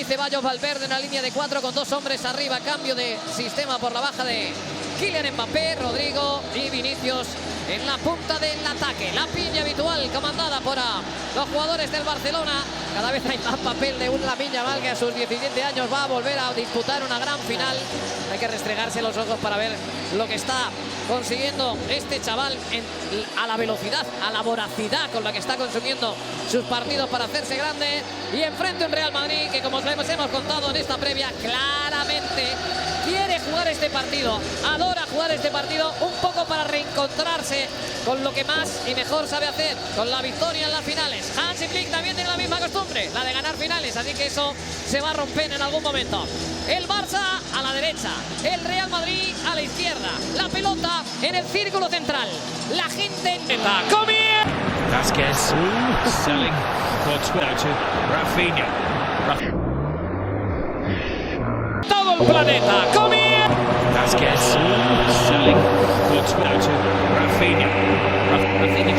Ceballos, Valverde en una línea de 4 con 2 hombres arriba. Cambio de sistema por la baja de Kylian Mbappé, Rodrigo y Vinicius en la punta del ataque. La piña habitual comandada por los jugadores del Barcelona. Cada vez hay más papel de un Lamine Yamal que a sus 17 años va a volver a disputar una gran final. Hay que restregarse los ojos para ver lo que está consiguiendo este chaval a la velocidad, a la voracidad con la que está consumiendo sus partidos para hacerse grande. Y enfrente un Real Madrid que, como os hemos contado en esta previa, claramente quiere jugar este partido, adora jugar este partido, un poco para reencontrarse con lo que más y mejor sabe hacer, con la victoria en las finales. Hansi Flick también tiene la misma costumbre, la de ganar finales, así que eso se va a romper en algún momento. El Barça a la derecha, el Real Madrid a la izquierda, la pelota en el círculo central, la gente en la comida. Vázquez selling Courtois to Rafinha. Todo el planeta comía. Vázquez selling Courtois to Rafinha. Rafinha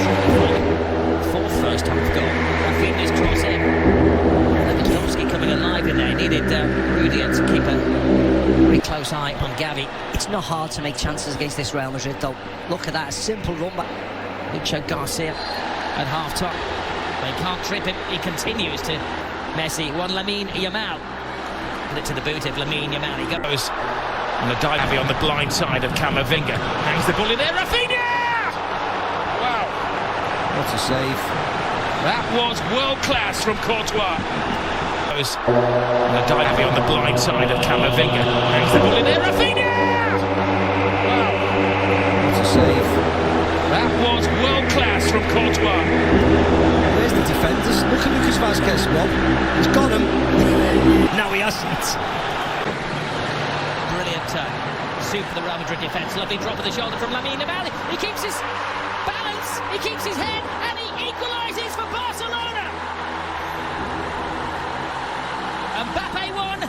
for first half goal. Rafinha's cross in. Lewandowski coming alive in there. Needed Rudiger to keep a very close eye on Gavi. It's not hard to make chances against this Real Madrid though. Look at that, a simple run back. Lucho Garcia at half-time. They can't trip him. He continues to Messi. One Lamine Yamal. Put it to the boot of Lamine Yamal. He goes. And the dive on the blind side of Camavinga. Hangs the ball in there. Rafinha! Wow. What a save. That was world class from Courtois. And the dive on the blind side of Camavinga. Hangs the ball in there. Rafinha! Wow. What a save. That was world class from Courtois. Where's the defenders? Look at Lucas Vázquez, Rob. He's got him. No, he hasn't. Brilliant soup for the Real Madrid defence. Lovely drop of the shoulder from Lamine Yamal. He keeps his balance, he keeps his head, and he equalises for Barcelona. Mbappe won.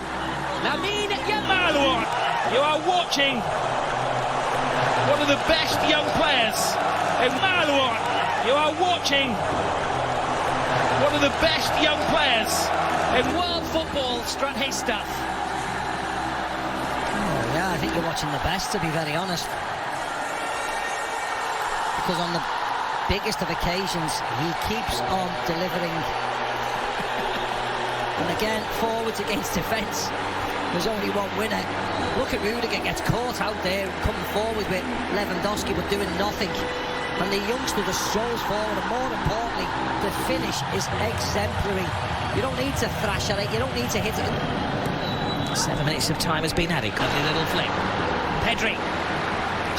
Lamine Yamal won. You are watching one of the best young players in Malouan. You are watching one of the best young players in world football. Strut his stuff. Yeah, I think you're watching the best, to be very honest. Because on the biggest of occasions, he keeps on delivering. And again, forwards against defence. There's only one winner. Look at Rudiger, gets caught out there, coming forward with Lewandowski, but doing nothing. And the youngster just strolls forward, and more importantly, the finish is exemplary. You don't need to thrash at it, you don't need to hit it. 7 minutes of time has been added. Lovely little flick. Pedri.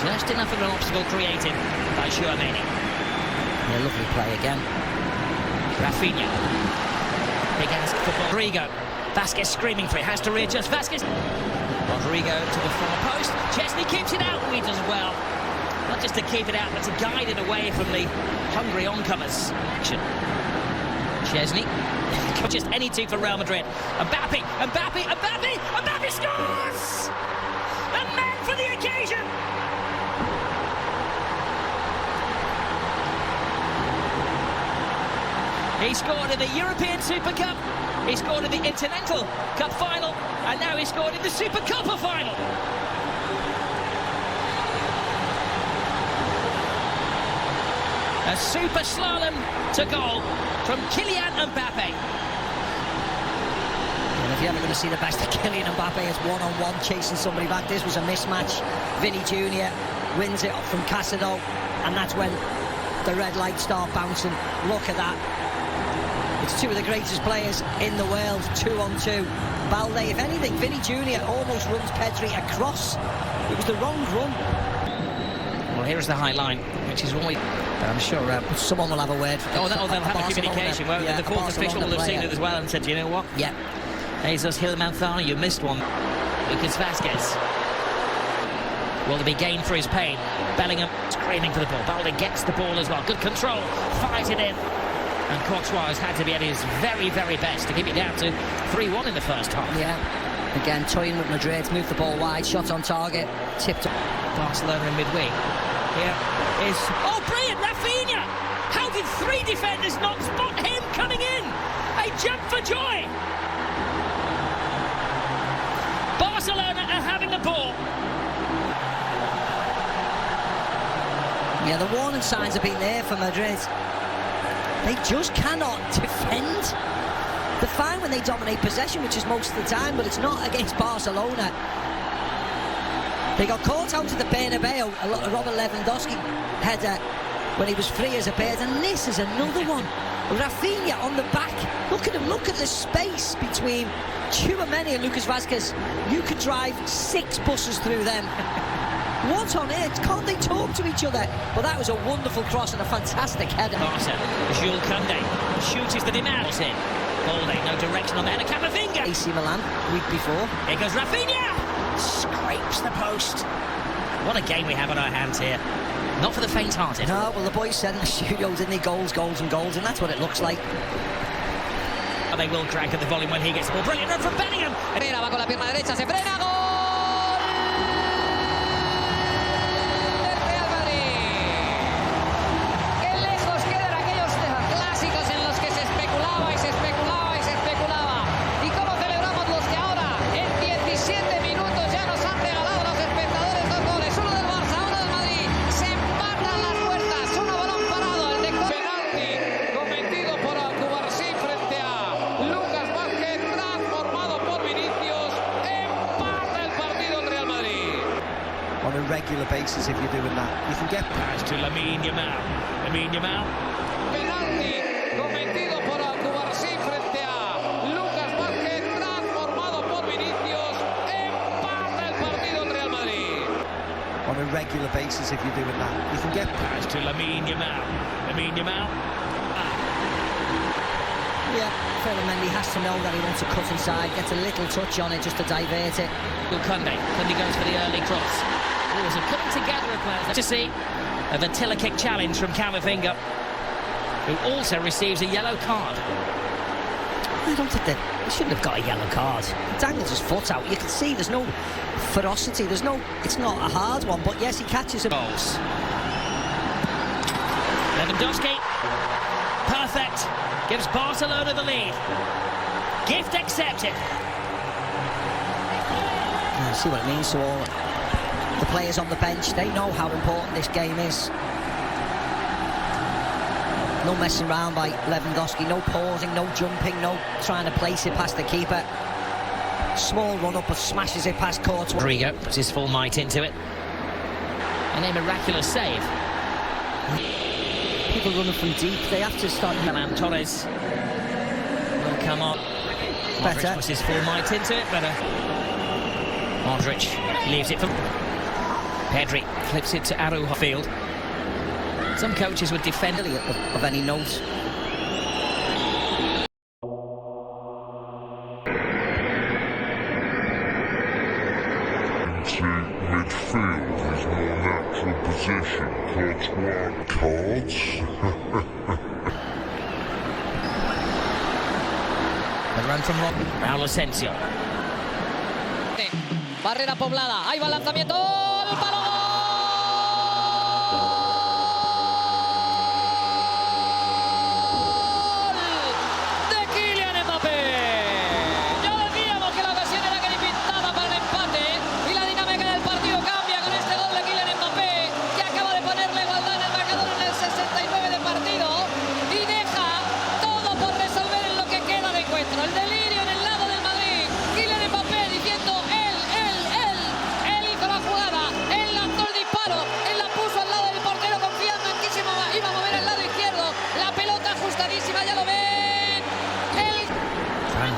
Just enough of an obstacle created by Chouameni. Yeah, lovely play again. Rafinha. Big ask for Rodrigo. Vázquez screaming for it, has to readjust. Vázquez. Rodrigo to the far post. Chesney keeps it out. He does well. Not just to keep it out, but to guide it away from the hungry oncomers. Action. Chesney. Just any two for Real Madrid. Mbappe scores! A man for the occasion! He scored in the European Super Cup, he scored in the Intercontinental Cup final, and now he scored in the Super Copa final. A super slalom to goal from Kylian Mbappe. And if you're ever going to see the best of Kylian Mbappe as one-on-one chasing somebody back, this was a mismatch. Vinny Jr. wins it from Casado, and that's when the red lights start bouncing. Look at that. It's two of the greatest players in the world, 2-on-2. Balde, if anything, Vinny Jr. almost runs Pedri across. It was the wrong run. Well, here is the high line, which is always... But I'm sure someone will have a word. Oh, they'll have a communication. Well, the fourth official will have seen it as well and said, you know what? Yeah. Jesus Gil-Manzano, you missed one. Lucas Vázquez. Will there be gain for his pain? Bellingham screaming for the ball. Balde gets the ball as well. Good control. Fires it in. And Courtois has had to be at his very, very best to keep it down to 3-1 in the first half. Yeah. Again, toying with Madrid. Moved the ball wide. Shot on target. Tipped up. Barcelona in midweek. Here is... Oh, brilliant! Rafinha! How did 3 defenders not spot him coming in? A jump for joy! Yeah, the warning signs have been there for Madrid. They just cannot defend. They're fine when they dominate possession, which is most of the time, but it's not against Barcelona. They got caught out of the Bernabeu, a Robert Lewandowski header when he was free as a bird, and this is another one. Rafinha on the back. Look at him, look at the space between Tchouaméni and Lucas Vazquez. You could drive 6 buses through them. What on earth? Can't they talk to each other? But that was a wonderful cross and a fantastic header. Barca, Jules Koundé shoots the demands in. Balde, no direction on the header. Camavinga. AC Milan, week before. Here goes Rafinha. Scrapes the post. What a game we have on our hands here. Not for the faint-hearted. No, well, the boys said in the studio, didn't they? Goals, goals and goals, and that's what it looks like. And they will crank at the volume when he gets the ball. Brilliant run from Bellingham. Herrera va con la pierna derecha, se frena, gol del Real Madrid. Qué lejos quedan aquellos clásicos en los que se especulaba y se especulaba y se especulaba. Y cómo celebramos los que ahora en 17 minutos ya nos han regalado a los espectadores 2 goles. Uno del Barça, uno del Madrid. Se empatan las puertas. Uno balón parado, el de penalti cometido por Alcubarsí frente a Lucas Vázquez, transformado por Vinicius. Empata el partido el Real Madrid. On a regular basis, if you're doing that, you can get Pass to Lamine Yamal. Lamine Yamal. Penalti cometido por Alcubarsí frente a Lucas Vázquez, transformado por Vinicius. Empata el partido el Real Madrid. on a regular basis, if you're doing that, you can get Pass to Lamine Yamal. Lamine Yamal. Yeah, Mendy has to know that he wants to cut inside, gets a little touch on it just to divert it. Koundé. Koundé goes for the early cross. Oh, it's a coming together of players. To see a Ventilla kick challenge from Camavinga, who also receives a yellow card. I don't think that he shouldn't have got a yellow card. He dangles his foot out. You can see there's no ferocity. There's no. It's not a hard one, but yes, he catches him. Goals. Lewandowski, perfect, gives Barcelona the lead. Gift accepted. Yeah, see what it means to all the players on the bench. They know how important this game is. No messing around by Lewandowski, no pausing, no jumping, no trying to place it past the keeper. Small run up, but smashes it past Courtois. Rodrigo puts his full might into it. And a miraculous save. People running from deep, they have to start. Ferran Torres will come on. Better. Modric puts his full might into it, better. Modric leaves it for Pedri, flips it to Araujo field. Some coaches would defend of any note. Midfield, his more natural position. Courtois cards. The run from Raúl Asensio. Barrera poblada, ahí va el lanzamiento, el palo.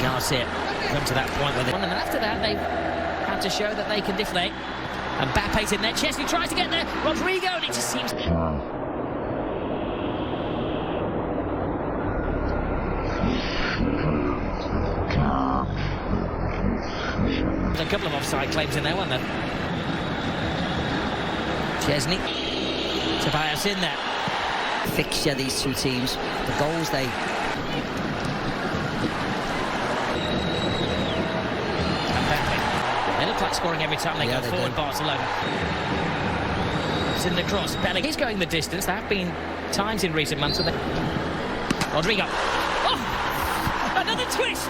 Garcia come to that point where they won, and after that they had to show that they can deflate. And Mbappe's in there. Chesney tries to get there. Rodrigo, and it just seems. There's a couple of offside claims in there, weren't there? Chesney, Tobias in there. Fixture these two teams. The goals they. They look like scoring every time they go forward, Barcelona. It's in the cross. Bellingham. He's going the distance. There have been times in recent months when they... Rodrigo. Oh! Another twist!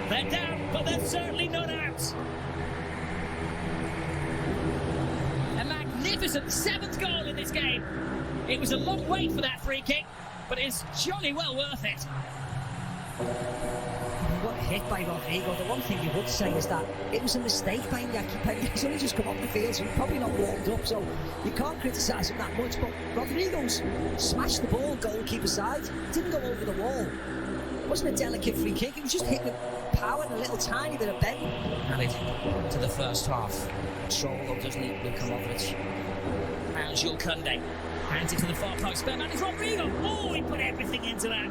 They're down, but they're certainly not out. shots. A magnificent 7th goal in this game. It was a long wait for that free kick, but it's jolly well worth it. What a hit by Rodrigo. The one thing you would say is that it was a mistake by Iñaki. He's only just come off the field, so he's probably not warmed up, so you can't criticise him that much. But Rodrigo's smashed the ball goalkeeper side. It didn't go over the wall. It wasn't a delicate free kick, it was just hit with power and a little tiny bit of bend. Added to the first half. Solo, doesn't he, Luka Modric? Now Jules Koundé hands it to the far post. Man, it's Rodrigo. Oh, he put everything into that.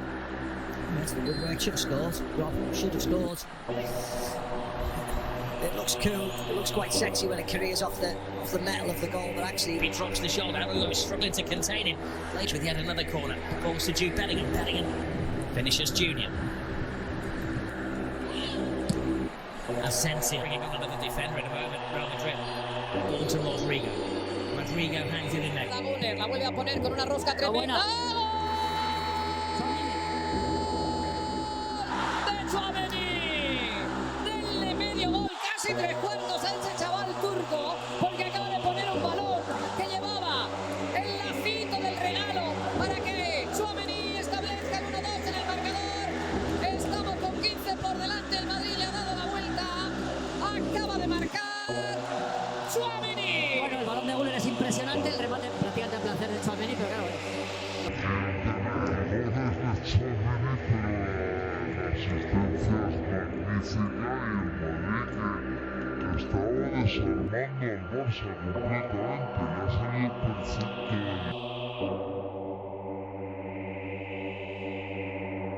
That's the good work. Should have scored. Rob should have scored. It looks cool. It looks quite sexy when it careers off the metal of the goal, but actually He drops the shoulder. Arulo is struggling to contain him. Later with yet another corner. Balls to Jude Bellingham. Bellingham finishes Junior. Asensio bringing on another defender in a moment. Real Madrid. Ball to Rodrigo. Rodrigo hangs it in there. La vuelve a poner con una rosca tremenda. Denle medio gol, casi 3/4 a ese chaval turco, porque acaba de poner un balón que llevaba el lacito del regalo para que Tchouaméni establezca el 1-2 en el marcador. Estamos con 15 por delante, el Madrid le ha dado la vuelta, acaba de marcar Tchouaméni. Bueno, el balón de Guller es impresionante, el remate prácticamente a placer de Tchouaméni, pero claro. Asistencias magníficas y el Madrid que estaba desarmando al Barça completamente. Ya se